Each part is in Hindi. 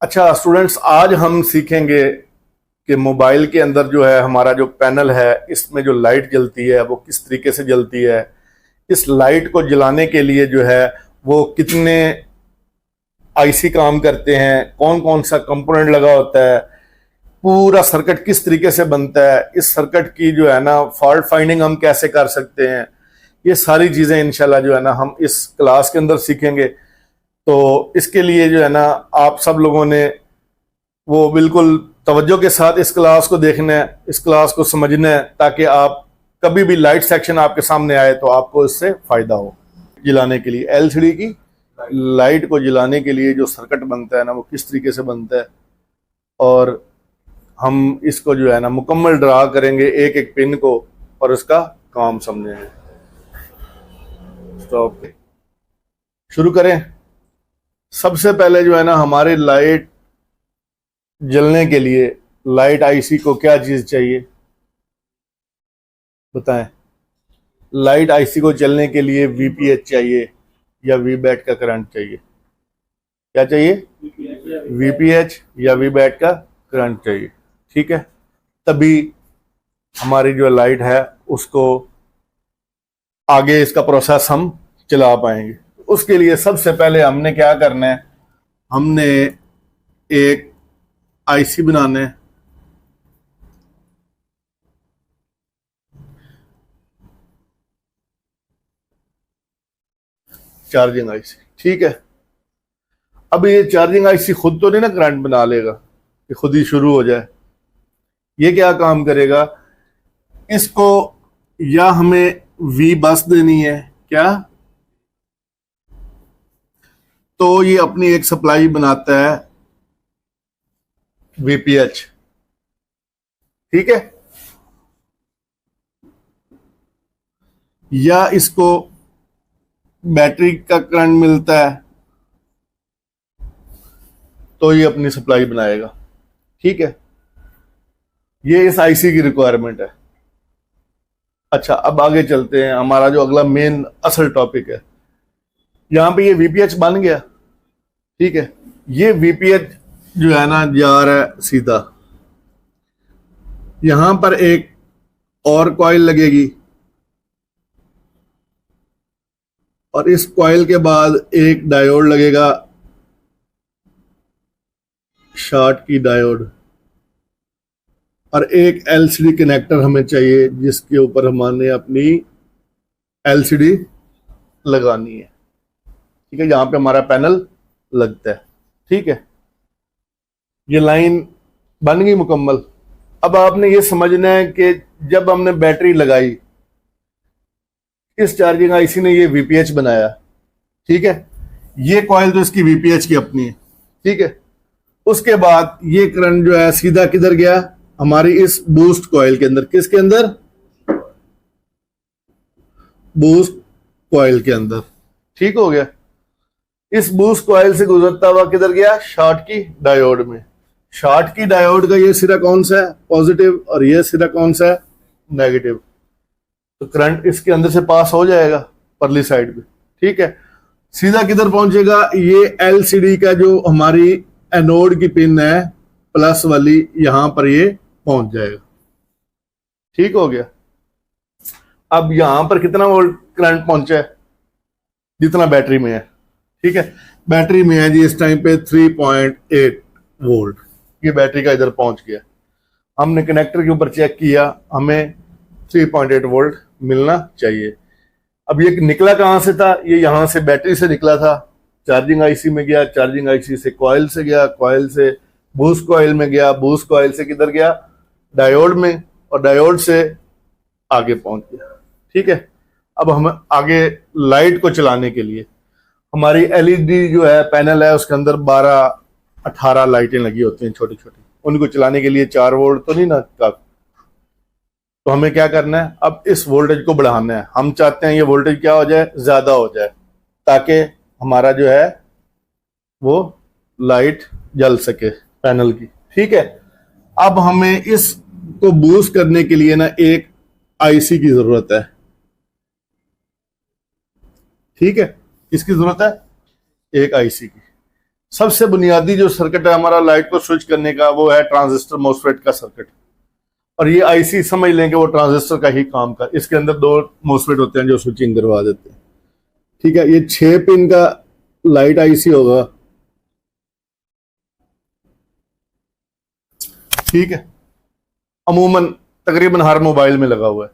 अच्छा स्टूडेंट्स, आज हम सीखेंगे कि मोबाइल के अंदर जो है हमारा जो पैनल है, इसमें जो लाइट जलती है वो किस तरीके से जलती है। इस लाइट को जलाने के लिए जो है वो कितने आईसी काम करते हैं, कौन कौन सा कंपोनेंट लगा होता है, पूरा सर्किट किस तरीके से बनता है, इस सर्किट की जो है ना फॉल्ट फाइंडिंग हम कैसे कर सकते हैं। ये सारी चीजें इंशाल्लाह जो है ना हम इस क्लास के अंदर सीखेंगे। तो इसके लिए जो है ना आप सब लोगों ने वो बिल्कुल तवज्जो के साथ इस क्लास को देखना है, इस क्लास को समझना है, ताकि आप कभी भी लाइट सेक्शन आपके सामने आए तो आपको इससे फायदा हो। जलाने के लिए एलसीडी की लाइट को जलाने के लिए जो सर्किट बनता है ना वो किस तरीके से बनता है, और हम इसको जो है ना मुकम्मल ड्रा करेंगे एक एक पिन को और इसका काम समझेंगे। स्टॉप, शुरू करें। सबसे पहले जो है ना हमारे लाइट जलने के लिए लाइट आईसी को क्या चीज चाहिए बताएं। लाइट आईसी को चलने के लिए वीपीएच चाहिए या वीबैट का करंट चाहिए। क्या चाहिए? वीपीएच या वीबैट का करंट चाहिए। ठीक है, तभी हमारी जो लाइट है उसको आगे इसका प्रोसेस हम चला पाएंगे। उसके लिए सबसे पहले हमने क्या करना है, हमने एक आईसी बनाना है। चार्जिंग आईसी, ठीक है। अब ये चार्जिंग आईसी खुद तो नहीं ना करंट बना लेगा कि खुद ही शुरू हो जाए। ये क्या काम करेगा, इसको या हमें वी बस देनी है क्या, तो ये अपनी एक सप्लाई बनाता है वीपीएच। ठीक है, या इसको बैटरी का करंट मिलता है तो ये अपनी सप्लाई बनाएगा। ठीक है, ये इस आईसी की रिक्वायरमेंट है। अच्छा, अब आगे चलते हैं, हमारा जो अगला मेन असल टॉपिक है। यहां पे ये वीपीएच बन गया। ठीक है, ये वीपीएच जो है ना जा रहा है सीधा, यहां पर एक और कॉइल लगेगी और इस कॉइल के बाद एक डायोड लगेगा, शॉर्ट की डायोड, और एक एलसीडी कनेक्टर हमें चाहिए जिसके ऊपर हमने अपनी एलसीडी लगानी है। ठीक है, यहां पे हमारा पैनल लगता है। ठीक है, ये लाइन बन गई मुकम्मल। अब आपने ये समझना है कि जब हमने बैटरी लगाई, इस चार्जिंग आईसी ने ये वीपीएच बनाया। ठीक है, ये कॉइल तो इसकी वीपीएच की अपनी है। ठीक है, उसके बाद ये करंट जो है सीधा किधर गया, हमारी इस बूस्ट कॉइल के अंदर। किसके अंदर? बूस्ट कॉइल के अंदर। ठीक हो गया, इस बूस्ट कॉइल से गुजरता हुआ किधर गया, शॉर्ट की डायोड में। शॉर्ट की डायोड का ये सिरा कौन सा है, पॉजिटिव, और ये सिरा कौन सा है, नेगेटिव। तो करंट इसके अंदर से पास हो जाएगा परली साइड पे। ठीक है, सीधा किधर पहुंचेगा, ये एलसीडी का जो हमारी एनोड की पिन है प्लस वाली, यहां पर ये पहुंच जाएगा। ठीक हो गया। अब यहां पर कितना वोल्ट करंट पहुंचा है, जितना बैटरी में है। ठीक है, बैटरी में है जी इस टाइम पे 3.8 वोल्ट। ये बैटरी का इधर पहुंच गया। हमने कनेक्टर के ऊपर चेक किया, हमें 3.8 वोल्ट मिलना चाहिए। अब ये निकला कहां से था, ये यहां से बैटरी से निकला था, चार्जिंग आईसी में गया, चार्जिंग आईसी से कॉइल से गया, कॉइल से बूस्ट कॉइल में गया, बूस्ट कॉइल से किधर गया, डायोड में, और डायोड से आगे पहुंच गया। ठीक है, अब हम आगे लाइट को चलाने के लिए, हमारी एलईडी जो है पैनल है उसके अंदर 12-18 लाइटें लगी होती हैं छोटी छोटी। उनको चलाने के लिए 4 वोल्ट तो नहीं ना काफी, तो हमें क्या करना है, अब इस वोल्टेज को बढ़ाना है। हम चाहते हैं ये वोल्टेज क्या हो जाए, ज्यादा हो जाए, ताकि हमारा जो है वो लाइट जल सके पैनल की। ठीक है, अब हमें इसको बूस्ट करने के लिए ना एक आईसी की जरूरत है। ठीक है, किसकी जरूरत है, एक आईसी की। सबसे बुनियादी जो सर्किट है हमारा लाइट को स्विच करने का वो है ट्रांजिस्टर मॉसफेट का सर्किट। और ये आईसी समझ लें कि वो ट्रांजिस्टर का ही काम का, इसके अंदर 2 मॉसफेट होते हैं जो स्विचिंग करवा देते हैं। ठीक है, ये 6 पिन का लाइट आईसी होगा। ठीक है, अमूमन तकरीबन हर मोबाइल में लगा हुआ है।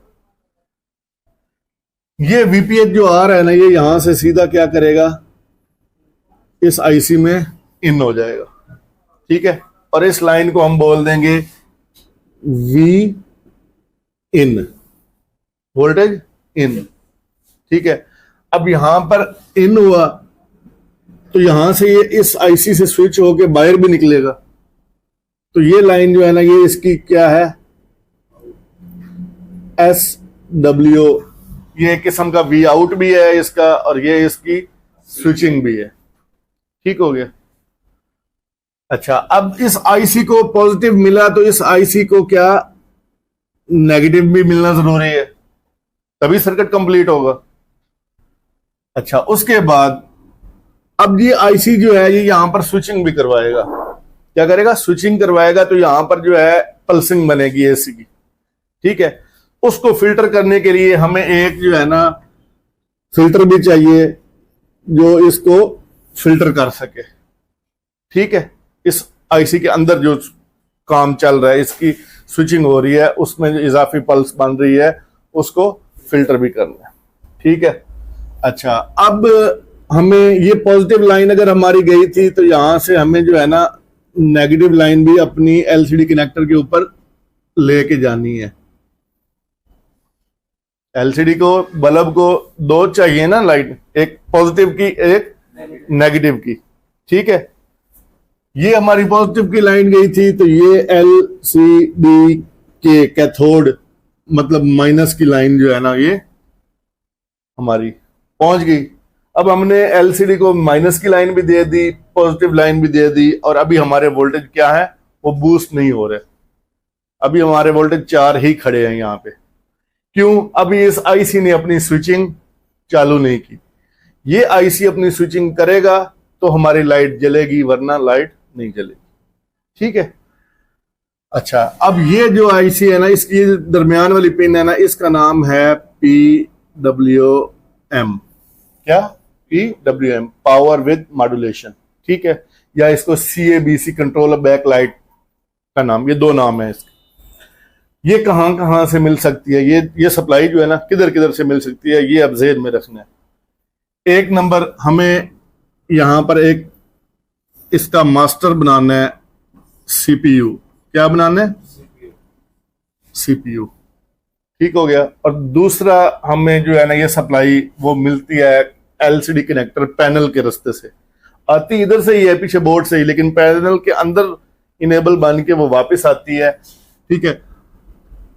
ये वीपीएच जो आ रहा है ना, ये यहां से सीधा क्या करेगा, इस आईसी में इन हो जाएगा। ठीक है, और इस लाइन को हम बोल देंगे वी इन, वोल्टेज इन। ठीक है, अब यहां पर इन हुआ तो यहां से ये इस आईसी से स्विच होके बाहर भी निकलेगा। तो ये लाइन जो है ना, ये इसकी क्या है, एस डब्ल्यू, ये एक किस्म का वी आउट भी है इसका, और ये इसकी स्विचिंग भी है। ठीक हो गया। अच्छा, अब इस आईसी को पॉजिटिव मिला तो इस आईसी को क्या नेगेटिव भी मिलना जरूरी है, तभी सर्किट कंप्लीट होगा। अच्छा, उसके बाद अब ये आईसी जो है ये यहां पर स्विचिंग भी करवाएगा। क्या करेगा, स्विचिंग करवाएगा। तो यहां पर जो है पल्सिंग बनेगी एसी की। ठीक है, उसको फिल्टर करने के लिए हमें एक जो है ना फिल्टर भी चाहिए जो इसको फिल्टर कर सके। ठीक है, इस आईसी के अंदर जो काम चल रहा है, इसकी स्विचिंग हो रही है, उसमें जो इजाफी पल्स बन रही है उसको फिल्टर भी करना है। ठीक है। अच्छा, अब हमें ये पॉजिटिव लाइन अगर हमारी गई थी तो यहां से हमें जो है ना नेगेटिव लाइन भी अपनी एलसीडी कनेक्टर के ऊपर लेके जानी है। एलसीडी को, बल्ब को 2 चाहिए ना लाइट, एक पॉजिटिव की एक नेगेटिव की। ठीक है, ये हमारी पॉजिटिव की लाइन गई थी तो ये एलसीडी के कैथोड मतलब माइनस की लाइन जो है ना ये हमारी पहुंच गई। अब हमने एलसीडी को माइनस की लाइन भी दे दी, पॉजिटिव लाइन भी दे दी, और अभी हमारे वोल्टेज क्या है, वो बूस्ट नहीं हो रहे। अभी हमारे वोल्टेज 4 ही खड़े हैं यहां पे। क्यों? अभी इस आईसी ने अपनी स्विचिंग चालू नहीं की। ये आईसी अपनी स्विचिंग करेगा तो हमारी लाइट जलेगी, वरना लाइट नहीं जलेगी। ठीक है। अच्छा, अब ये जो आईसी है ना, इसकी दरमियान वाली पिन है ना, इसका नाम है PWM। क्या? PWM, power with modulation. ठीक है, या इसको CABC, कंट्रोल बैक लाइट का नाम, ये 2 नाम है इसके। ये कहां कहां से मिल सकती है, ये सप्लाई जो है ना किधर किधर से मिल सकती है, ये अब ज़हन में रखना है। 1 नंबर, हमें यहां पर एक इसका मास्टर बनाना है, CPU। क्या बनाना है? CPU। ठीक हो गया। और दूसरा, हमें जो है ना ये सप्लाई वो मिलती है एलसीडी कनेक्टर पैनल के रास्ते से। आती इधर से ही है, पीछे बोर्ड से ही, लेकिन पैनल के अंदर इनेबल बन के वो वापस आती है। ठीक है।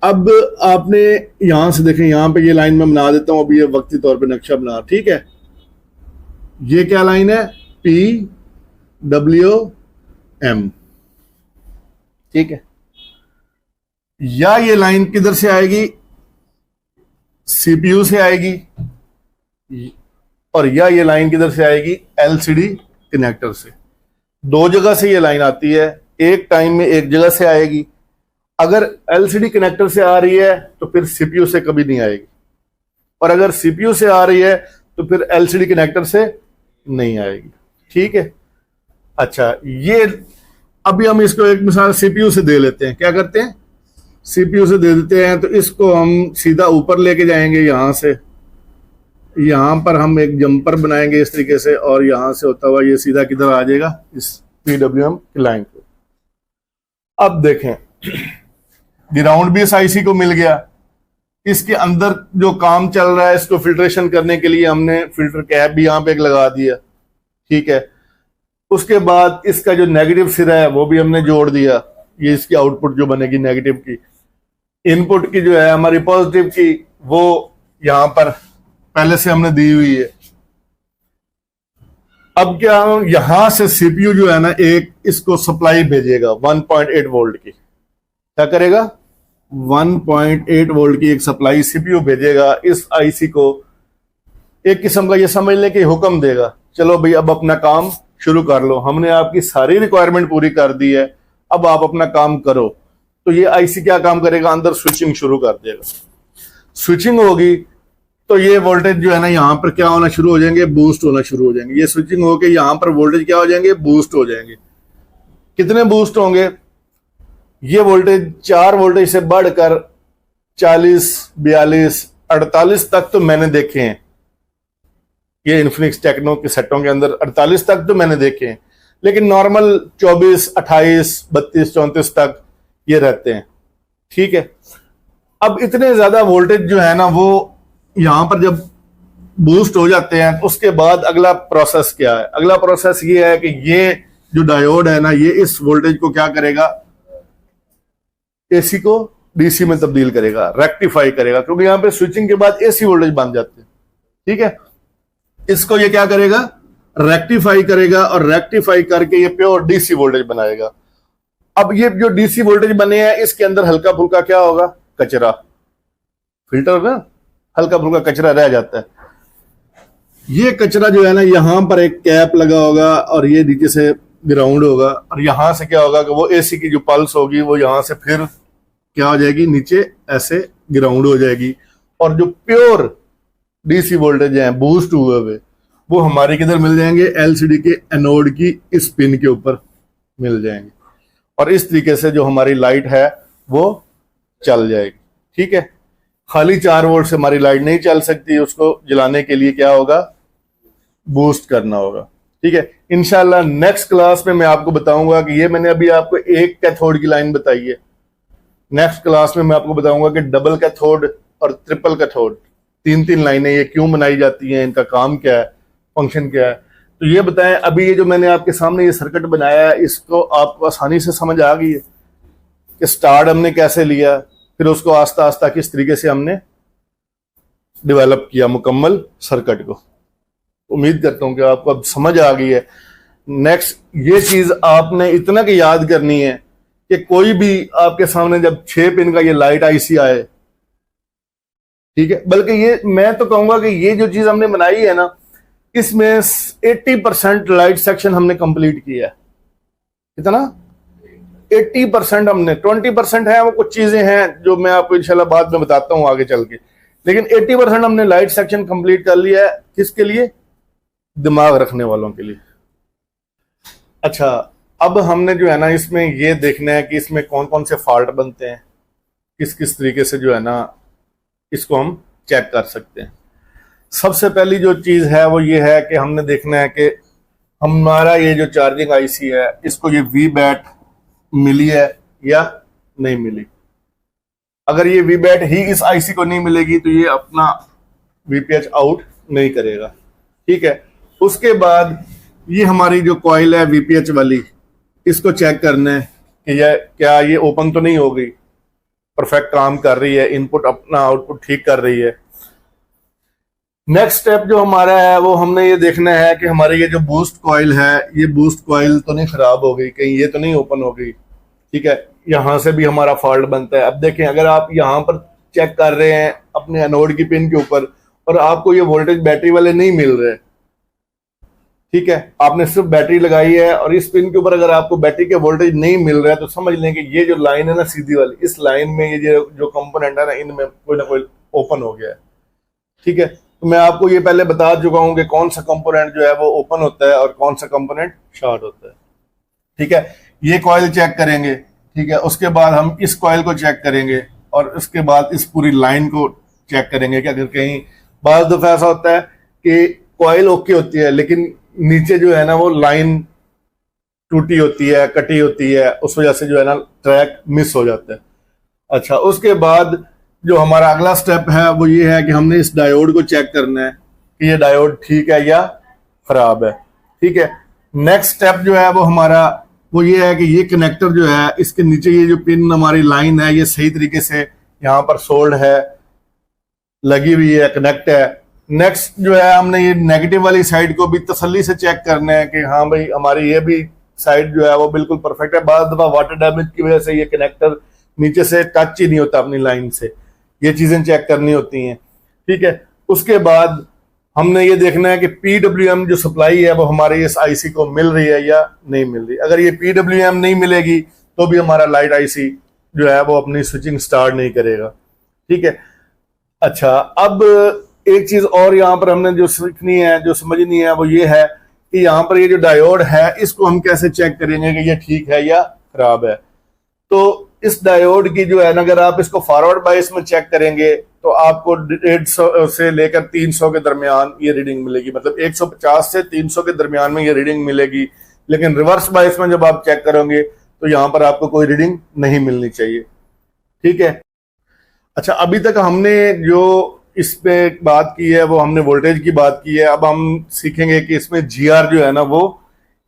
अब आपने यहां से देखें, यहां पे ये लाइन में बना देता हूं, अभी ये वक्ती तौर पे नक्शा बना। ठीक है, ये क्या लाइन है? PWM। ठीक है, या ये लाइन किधर से आएगी? CPU से आएगी, और या ये लाइन किधर से आएगी? LCD कनेक्टर से। 2 जगह से ये लाइन आती है, एक टाइम में एक जगह से आएगी। अगर LCD कनेक्टर से आ रही है तो फिर CPU से कभी नहीं आएगी, और अगर CPU से आ रही है तो फिर LCD कनेक्टर से नहीं आएगी। ठीक है। अच्छा, ये अभी हम इसको एक मिसाल CPU से दे लेते हैं। क्या करते हैं? CPU से दे देते हैं। तो इसको हम सीधा ऊपर लेके जाएंगे, यहां से यहां पर हम एक जंपर बनाएंगे इस तरीके से, और यहां से होता हुआ ये सीधा किधर आ जाएगा? इस PWM की लाइन को। अब देखें, ग्राउंड भी इस आईसी को मिल गया। इसके अंदर जो काम चल रहा है, इसको फिल्ट्रेशन करने के लिए हमने फिल्टर कैप भी यहां पे एक लगा दिया। ठीक है। उसके बाद इसका जो नेगेटिव सिरा है वो भी हमने जोड़ दिया। ये इसकी आउटपुट जो बनेगी नेगेटिव की। इनपुट की जो है हमारी पॉजिटिव की, वो यहां पर पहले से हमने दी हुई है। अब क्या, यहां से CPU जो है ना एक इसको सप्लाई भेजेगा 1.8 वोल्ट की। क्या करेगा? 1.8 वोल्ट की एक सप्लाई CPU भेजेगा इस आईसी को। एक किस्म का ये समझ लें कि हुक्म देगा, चलो भाई अब अपना काम शुरू कर लो। हमने आपकी सारी रिक्वायरमेंट पूरी कर दी है, अब आप अपना काम करो। तो ये आईसी क्या काम करेगा, अंदर स्विचिंग शुरू कर देगा। स्विचिंग होगी तो ये वोल्टेज जो है ना यहाँ पर क्या होना शुरू हो जाएंगे, बूस्ट होना शुरू हो जाएंगे। ये स्विचिंग होके यहाँ पर वोल्टेज क्या हो जाएंगे, बूस्ट हो जाएंगे। कितने बूस्ट होंगे, ये वोल्टेज 4 वोल्टेज से बढ़कर 40, 42, 48 तक तो मैंने देखे हैं। ये इन्फिनिक्स टेक्नो के सेटों के अंदर 48 तक तो मैंने देखे हैं, लेकिन नॉर्मल 24, 28, 32, 34 तक ये रहते हैं। ठीक है, अब इतने ज्यादा वोल्टेज जो है ना वो यहां पर जब बूस्ट हो जाते हैं तो उसके बाद अगला प्रोसेस क्या है, अगला प्रोसेस ये है कि ये जो डायोड है ना ये इस वोल्टेज को क्या करेगा, एसी को डीसी में तब्दील करेगा, रेक्टिफाई करेगा, क्योंकि यहां पे स्विचिंग के बाद एसी वोल्टेज बन जाते हैं। ठीक है, इसको ये क्या करेगा, रेक्टिफाई करेगा, और रेक्टिफाई करके ये प्योर डीसी वोल्टेज बनाएगा। अब ये जो डीसी वोल्टेज बने हैं इसके अंदर हल्का फुल्का क्या होगा, कचरा, फिल्टर ना, हल्का फुल्का कचरा रह जाता है। ये कचरा जो है ना यहां पर एक कैप लगा होगा और ये नीचे से ग्राउंड होगा, और यहां से क्या होगा कि वो एसी की जो पल्स होगी वो यहां से फिर क्या हो जाएगी, नीचे ऐसे ग्राउंड हो जाएगी, और जो प्योर डीसी वोल्टेज है बूस्ट हुए हुए वो हमारे किधर मिल जाएंगे, एलसीडी के एनोड की इस पिन के ऊपर मिल जाएंगे, और इस तरीके से जो हमारी लाइट है वो चल जाएगी। ठीक है, खाली 4 वोल्ट से हमारी लाइट नहीं चल सकती, उसको जलाने के लिए क्या होगा, बूस्ट करना होगा। ठीक है, इंशाल्लाह नेक्स्ट क्लास में मैं आपको बताऊंगा कि ये मैंने अभी आपको एक कैथोड की लाइन बताई है, नेक्स्ट क्लास में मैं आपको बताऊंगा कि डबल कैथोड और ट्रिपल कैथोड, 3-3 लाइनें ये क्यों बनाई जाती हैं, इनका काम क्या है, फंक्शन क्या है। तो ये बताएं, अभी ये जो मैंने आपके सामने ये सर्किट बनाया है इसको आपको आसानी से समझ आ गई है कि स्टार्ट हमने कैसे लिया, फिर उसको आस्ता आस्ता किस तरीके से हमने डेवलप किया मुकम्मल सर्किट को। उम्मीद करता हूं कि आपको अब समझ आ गई है। नेक्स्ट ये चीज आपने इतना कि याद करनी है कि कोई भी आपके सामने जब 6 पिन का ये लाइट आईसी आए, ठीक है, बल्कि ये मैं तो कहूंगा कि ये जो चीज हमने बनाई है ना इसमें 80% लाइट सेक्शन हमने कंप्लीट किया है। कितना, 80% हमने, 20% है वो कुछ चीजें हैं जो मैं आपको इंशाल्लाह बाद में बताता हूं आगे चल के, लेकिन 80% हमने लाइट सेक्शन कंप्लीट कर लिया है। किसके लिए, दिमाग रखने वालों के लिए। अच्छा, अब हमने जो है ना इसमें ये देखना है कि इसमें कौन कौन से फॉल्ट बनते हैं, किस किस तरीके से जो है ना इसको हम चेक कर सकते हैं। सबसे पहली जो चीज है वो ये है कि हमने देखना है कि हमारा ये जो चार्जिंग आईसी है इसको ये वी बैट मिली है या नहीं मिली। अगर ये वी बैट ही इस आईसी को नहीं मिलेगी तो ये अपना वीपीएच आउट नहीं करेगा। ठीक है, उसके बाद ये हमारी जो कॉइल है वीपीएच वाली, इसको चेक करना है कि क्या ये ओपन तो नहीं हो गई, परफेक्ट काम कर रही है, इनपुट अपना आउटपुट ठीक कर रही है। नेक्स्ट स्टेप जो हमारा है वो हमने ये देखना है कि हमारी ये जो बूस्ट कॉइल है ये बूस्ट कॉइल तो नहीं खराब हो गई, कहीं ये तो नहीं ओपन हो गई। ठीक है, यहां से भी हमारा फॉल्ट बनता है। अब देखें, अगर आप यहां पर चेक कर रहे हैं अपने एनोड की पिन के ऊपर और आपको ये वोल्टेज बैटरी वाले नहीं मिल रहे, ठीक है, आपने सिर्फ बैटरी लगाई है और इस पिन के ऊपर अगर आपको बैटरी के वोल्टेज नहीं मिल रहा है तो समझ लें कि ये जो लाइन है ना सीधी वाली, इस लाइन में ये जो कंपोनेंट है ना इनमें कोई ना कोई ओपन हो गया है। ठीक है, तो मैं आपको ये पहले बता चुका हूं कि कौन सा कंपोनेंट जो है वो ओपन होता है और कौन सा कंपोनेंट शॉर्ट होता है। ठीक है, ये कॉइल चेक करेंगे। ठीक है, उसके बाद हम इस कॉइल को चेक करेंगे और उसके बाद इस पूरी लाइन को चेक करेंगे कि अगर कहीं बार दफा ऐसा होता है कि कॉइल ओके होती है लेकिन नीचे जो है ना वो लाइन टूटी होती है, कटी होती है, उस वजह से जो है ना ट्रैक मिस हो जाता है। अच्छा, उसके बाद जो हमारा अगला स्टेप है वो ये है कि हमने इस डायोड को चेक करना है कि ये डायोड ठीक है या खराब है। ठीक है, नेक्स्ट स्टेप जो है वो हमारा वो ये है कि ये कनेक्टर जो है इसके नीचे ये जो पिन हमारी लाइन है ये सही तरीके से यहाँ पर सोल्ड है, लगी हुई है, कनेक्ट है। नेक्स्ट जो है हमने ये नेगेटिव वाली साइड को भी तसल्ली से चेक करना है कि हाँ भाई हमारी ये भी साइड जो है वो बिल्कुल परफेक्ट है। बाद दफा वाटर डैमेज की वजह से ये कनेक्टर नीचे से टच ही नहीं होता अपनी लाइन से, ये चीजें चेक करनी होती हैं। ठीक है, उसके बाद हमने ये देखना है कि पीडब्ल्यूएम जो सप्लाई है वो हमारी इस आईसी को मिल रही है या नहीं मिल रही। अगर ये पीडब्ल्यूएम नहीं मिलेगी तो भी हमारा लाइट आईसी जो है वो अपनी स्विचिंग स्टार्ट नहीं करेगा। ठीक है। अच्छा, अब एक चीज और यहाँ पर हमने जो सीखनी है, जो समझनी है, वो ये है कि यहाँ पर ये जो डायोड है इसको हम कैसे चेक करेंगे कि ये ठीक है या खराब है। तो इस डायोड की जो है ना, अगर आप इसको फॉरवर्ड बायस में चेक करेंगे तो आपको 150 से लेकर 300 के दरमियान ये रीडिंग मिलेगी, मतलब 150 से 300 के दरमियान में ये रीडिंग मिलेगी। लेकिन रिवर्स बायस में जब आप चेक करोगे तो यहाँ पर आपको कोई रीडिंग नहीं मिलनी चाहिए। ठीक है। अच्छा, अभी तक हमने जो इस पे बात की है वो हमने वोल्टेज की बात की है। अब हम सीखेंगे कि इसमें जीआर जो है ना वो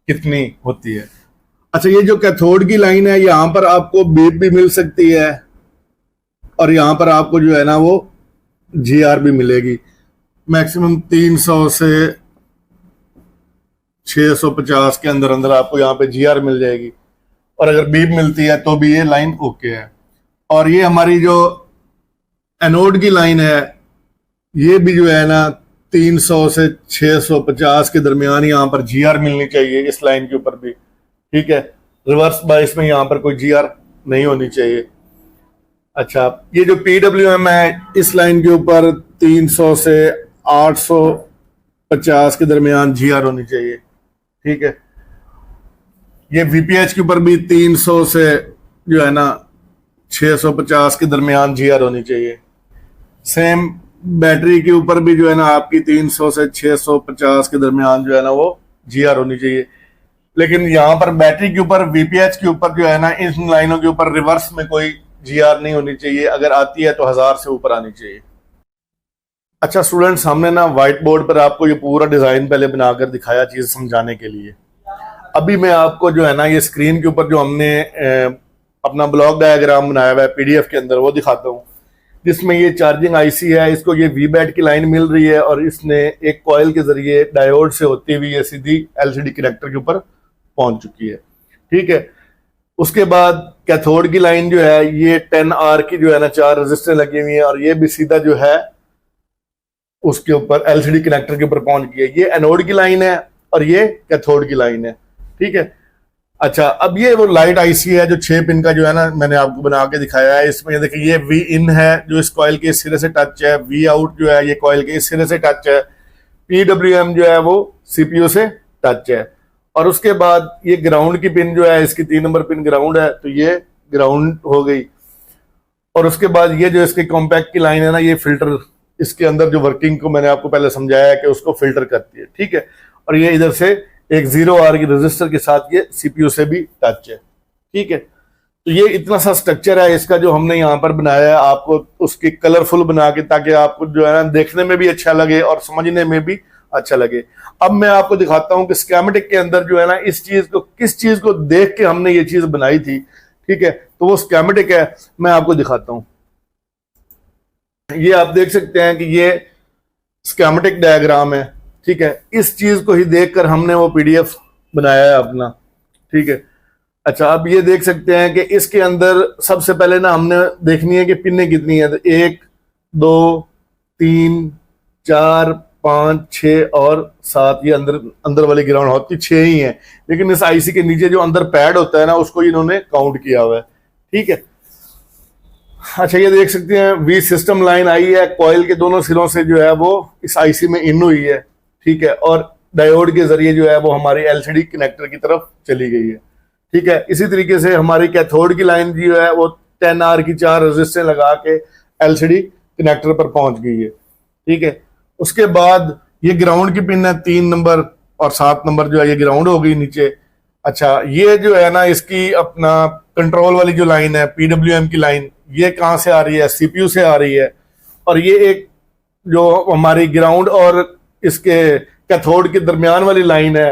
कितनी होती है। अच्छा, ये जो कैथोड की लाइन है यहाँ पर आपको बीप भी मिल सकती है और यहाँ पर आपको जो है ना वो जीआर भी मिलेगी। मैक्सिमम 300 से 650 के अंदर अंदर आपको यहाँ पे जीआर मिल जाएगी, और अगर बीप मिलती है तो भी ये लाइन ओके है। और ये हमारी जो एनोड की लाइन है ये भी जो है ना 300 से 650 के दरमियान यहाँ पर जीआर मिलनी चाहिए इस लाइन के ऊपर भी। ठीक है। रिवर्स बायस में यहाँ पर कोई जीआर नहीं होनी चाहिए। अच्छा, ये जो पीडब्ल्यूएम है इस लाइन के ऊपर 300 से 850 के दरमियान जीआर होनी चाहिए। ठीक है। ये वीपीएच के ऊपर भी 300 से जो है ना 650 के दरमियान जीआर होनी चाहिए। सेम बैटरी के ऊपर भी जो है ना आपकी 300 से 650 के दरमियान जो है ना वो जीआर होनी चाहिए। लेकिन यहाँ पर बैटरी के ऊपर, वीपीएच के ऊपर जो है ना, इन लाइनों के ऊपर रिवर्स में कोई जीआर नहीं होनी चाहिए। अगर आती है तो 1000 से ऊपर आनी चाहिए। अच्छा स्टूडेंट्स, हमने ना व्हाइट बोर्ड पर आपको ये पूरा डिजाइन पहले बनाकर दिखाया चीज समझाने के लिए। अभी मैं आपको जो है ना ये स्क्रीन के ऊपर जो हमने अपना ब्लॉक डायग्राम बनाया हुआ है पीडीएफ के अंदर वो दिखाता हूँ, जिसमें ये चार्जिंग आईसी है, इसको ये वीबैट की लाइन मिल रही है और इसने एक कॉइल के जरिए डायोड से होती हुई ये सीधी एलसीडी कनेक्टर के ऊपर पहुंच चुकी है। ठीक है। उसके बाद कैथोड की लाइन जो है ये 10R की जो है ना 4 रजिस्टर लगी हुई है और ये भी सीधा जो है उसके ऊपर एलसीडी कनेक्टर के ऊपर पहुंच गई है। ये एनोड की लाइन है और ये कैथोड की लाइन है। ठीक है। अच्छा, अब ये वो लाइट आईसी है जो 6 पिन का जो है ना मैंने आपको बना के दिखाया है। इसमें देखिए ये वी इन है जो इस कॉइल के इस सिरे से टच है, वी आउट जो है ये कॉइल के इस सिरे से टच है, पीडब्ल्यूएम जो है वो सीपीयू से टच है। और उसके बाद ये ग्राउंड की पिन जो है, इसकी 3 नंबर पिन ग्राउंड है, तो ये ग्राउंड हो गई। और उसके बाद ये जो इसके कॉम्पैक्ट की लाइन है ना, ये फिल्टर इसके अंदर जो वर्किंग को मैंने आपको पहले समझाया है कि उसको फिल्टर करती है। ठीक है। और ये इधर से एक 0R की रजिस्टर के साथ ये सीपीयू से भी टच है। ठीक है। तो ये इतना सा स्ट्रक्चर है इसका जो हमने यहाँ पर बनाया है, आपको उसकी कलरफुल बना के, ताकि आपको जो है ना देखने में भी अच्छा लगे और समझने में भी अच्छा लगे। अब मैं आपको दिखाता हूं कि स्कीमेटिक के अंदर जो है ना इस चीज को, किस चीज को देख के हमने ये चीज बनाई थी। ठीक है। तो वो स्कीमेटिक है, मैं आपको दिखाता हूं। ये आप देख सकते हैं कि ये स्कीमेटिक डायग्राम है। ठीक है। इस चीज को ही देखकर हमने वो पीडीएफ बनाया है अपना। ठीक है। अच्छा, अब ये देख सकते हैं कि इसके अंदर सबसे पहले ना हमने देखनी है कि पिनें कितनी है। तो 1 2 3 4 5 6 और 7 ये अंदर वाली ग्राउंड होती 6 ही है, लेकिन इस आईसी के नीचे जो अंदर पैड होता है ना उसको इन्होंने काउंट किया हुआ है। ठीक है। अच्छा, ये देख सकते हैं वी सिस्टम लाइन आई है, कॉइल के दोनों सिरों से जो है वो इस आईसी में इन हुई है। ठीक है। और डायोड के जरिए जो है वो हमारी एलसीडी कनेक्टर की तरफ चली गई है। ठीक है। इसी तरीके से हमारी कैथोड की लाइन जो है वो 10R की 4 रजिस्टर लगा के एलसीडी कनेक्टर पर पहुंच गई है। ठीक है। उसके बाद ये ग्राउंड की पिन है 3 नंबर और 7 नंबर जो है ये ग्राउंड हो गई नीचे। अच्छा, ये जो है ना इसकी अपना कंट्रोल वाली जो लाइन है पीडब्ल्यूएम की लाइन, ये कहाँ से आ रही है? सीपीयू से आ रही है। और ये एक जो हमारी ग्राउंड और इसके कैथोड के दरमियान वाली लाइन है,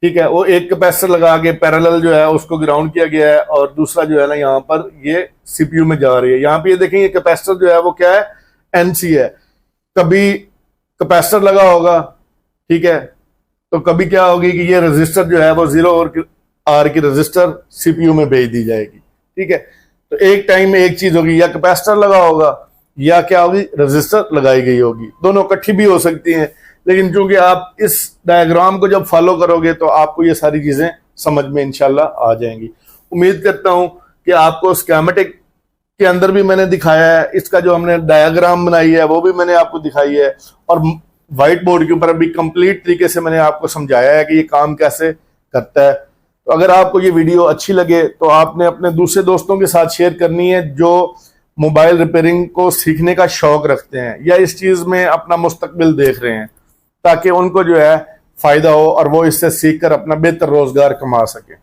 ठीक है, वो एक कैपेसिटर लगा के पैरेलल जो है उसको ग्राउंड किया गया है और दूसरा जो है ना यहाँ पर ये सीपीयू में जा रही है। यहाँ पे ये देखें ये कैपेसिटर जो है वो क्या है? एनसी है। कभी कैपेसिटर लगा होगा, ठीक है, तो कभी क्या होगी कि ये रजिस्टर जो है वो 0R की रजिस्टर सीपीयू में भेज दी जाएगी। ठीक है। तो एक टाइम में एक चीज होगी, या कैपेसिटर लगा होगा या क्या होगी? रजिस्टर लगाई गई होगी। दोनों इकट्ठी भी हो सकती हैं, लेकिन चूंकि आप इस डायग्राम को जब फॉलो करोगे तो आपको ये सारी चीजें समझ में इंशाल्लाह आ जाएंगी। उम्मीद करता हूं कि आपको स्कीमेटिक के अंदर भी मैंने दिखाया है, इसका जो हमने डायग्राम बनाई है वो भी मैंने आपको दिखाई है, और व्हाइट बोर्ड के ऊपर अभी कंप्लीट तरीके से मैंने आपको समझाया है कि ये काम कैसे करता है। तो अगर आपको ये वीडियो अच्छी लगे तो आपने अपने दूसरे दोस्तों के साथ शेयर करनी है जो मोबाइल रिपेयरिंग को सीखने का शौक रखते हैं या इस चीज में अपना मुस्तकबिल देख रहे हैं, ताकि उनको जो है फायदा हो और वो इससे सीखकर अपना बेहतर रोजगार कमा सके।